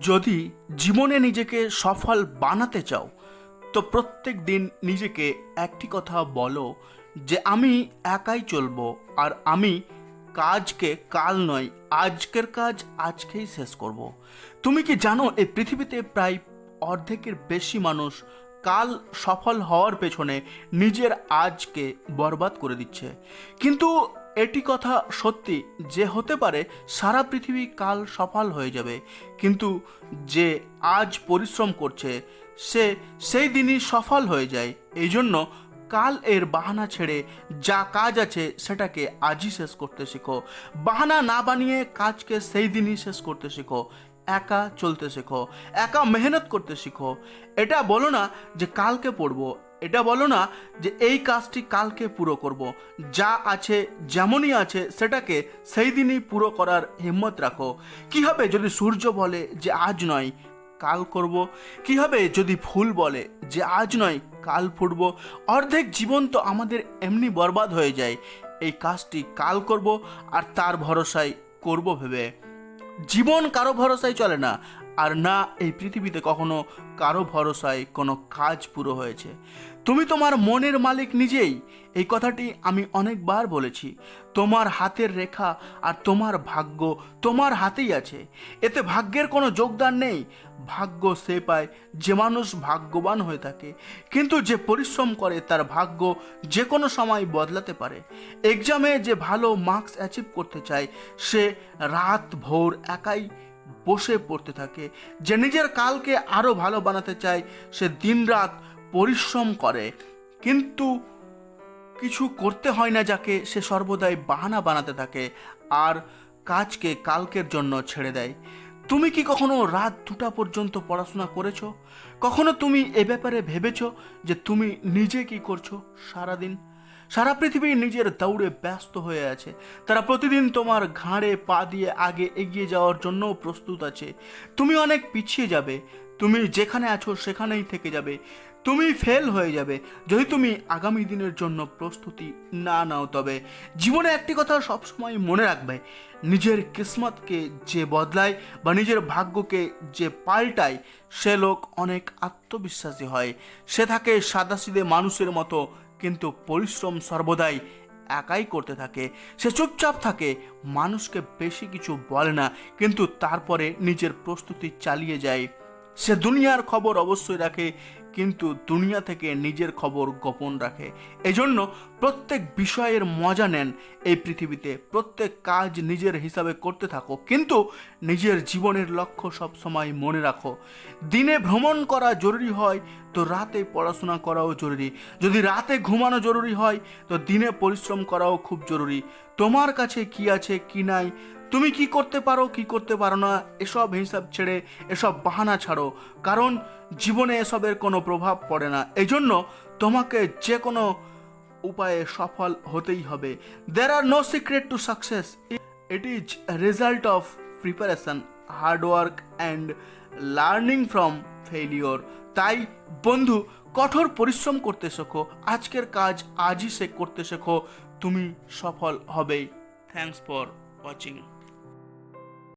যদি জীবনে নিজেকে সফল বানাতে চাও তো প্রত্যেক দিন নিজেকে একটি কথা বলো যে আমি একাই চলবো আর আমি কাজকে কাল নয় আজকের কাজ আজকেই শেষ করব। তুমি কি জানো এই পৃথিবীতে প্রায় অর্ধেকের বেশি মানুষ কাল সফল হওয়ার পেছনে নিজের আজকে বরবাদ করে দিচ্ছে। কিন্তু এটি কথা সত্যি যে হতে পারে সারা পৃথিবী কাল সফল হয়ে যাবে, কিন্তু যে আজ পরিশ্রম করছে সে সেই দিনই সফল হয়ে যায়। এই জন্য কাল এর বাহানা ছেড়ে যা কাজ আছে সেটাকে আজই শেষ করতে শেখো। বাহানা না বানিয়ে কাজকে সেই দিনই শেষ করতে শেখো। একা চলতে শেখো, একা মেহনত করতে শিখো। এটা বলো না যে কালকে পড়বো, এটা বলো না যে এই কাজটি কালকে পুরো করব। যা আছে যেমনই আছে সেটাকে সেই দিনই পুরো করার হিম্মত রাখো। কি হবে যদি সূর্য বলে যে আজ নয় কাল করব? কি হবে যদি ফুল বলে যে আজ নয় কাল ফুটবো? অর্ধেক জীবন তো আমাদের এমনি বরবাদ হয়ে যায় এই কাজটি কাল করব আর তার ভরসায় করব ভেবে। জীবন কারো ভরসায় চলে না, আর না এই পৃথিবীতে কখনো কারো ভরসায় কোনো কাজ পুরো হয়েছে। তুমি তোমার মনের মালিক নিজেই, এই কথাটি আমি অনেকবার বলেছি। তোমার হাতের রেখা আর তোমার ভাগ্য তোমার হাতেই আছে, এতে ভাগ্যের কোনো যোগদান নেই। ভাগ্য সে পায় যে মানুষ ভাগ্যবান হয়ে থাকে, কিন্তু যে পরিশ্রম করে তার ভাগ্য যে কোনো সময় বদলাতে পারে। এক্সামে যে ভালো মার্কস অ্যাচিভ করতে চায় সে রাত ভোর একাই বসে পড়তে থাকে। যে নিজের কালকে আরও ভালো বানাতে চায় সে দিনরাত পরিশ্রম করে, কিন্তু কিছু করতে হয় না যাকে সে সর্বদাই বাহানা বানাতে থাকে আর কাজকে কালকের জন্য ছেড়ে দেয়। তুমি কি কখনো রাত 2টা পর্যন্ত পড়াশোনা করেছো? কখনো তুমি এ ব্যাপারে ভেবেছো যে তুমি নিজে কি করছো সারাদিন? সারা পৃথিবী নিজের দৌড়ে ব্যস্ত হয়ে আছে, তারা প্রতিদিন তোমার ঘাড়ে পা দিয়ে আগে এগিয়ে যাওয়ার জন্য প্রস্তুত আছে। তুমি অনেক পিছিয়ে যাবে, তুমি যেখানে আছো সেখানেই থেকে যাবে, তুমি ফেল হয়ে যাবে যদি তুমি আগামী দিনের জন্য প্রস্তুতি না নাও। তবে জীবনে একটি কথা সবসময় মনে রাখবে, নিজের কিসমতকে যে বদলায় বা নিজের ভাগ্যকে যে পাল্টায় সে লোক অনেক আত্মবিশ্বাসী হয়। সে থাকে সাদাসিধে মানুষের মতো, কিন্তু পরিশ্রম সর্বদাই একাই করতে থাকে। সে চুপচাপ থাকে, মানুষকে বেশি কিছু বলে না, কিন্তু তারপরে নিজের প্রস্তুতি চালিয়ে যায়। সে দুনিয়ার খবর অবশ্যই রাখে, কিন্তু দুনিয়া থেকে নিজের খবর গোপন রাখে। এজন্য প্রত্যেক বিষয়ের মজা নেন এই পৃথিবীতে, প্রত্যেক কাজ নিজের হিসাবে করতে থাকো, কিন্তু নিজের জীবনের লক্ষ্য সবসময় মনে রাখো। দিনে ভ্রমণ করা জরুরি হয় তো রাতে পড়াশোনা করাও জরুরি। যদি রাতে ঘুমানো জরুরি হয় তো দিনে পরিশ্রম করাও খুব জরুরি। তোমার কাছে কি আছে কি নাই, তুমি কি করতে পারো কি করতে পারো না, এসব হিসাব ছেড়ে এসব বাহানা ছাড়ো, কারণ জীবনে এসবের কোনো প্রভাব পড়ে না। এই জন্য তোমাকে যে কোনো উপায়ে সফল হতেই হবে। There are no secret to success, it is result of preparation, hard work and learning from failure. তাই বন্ধু, কঠোর পরিশ্রম করতে শেখো, আজকের কাজ আজই সে করতে শেখো, তুমি সফল হবেই। Thanks for watching.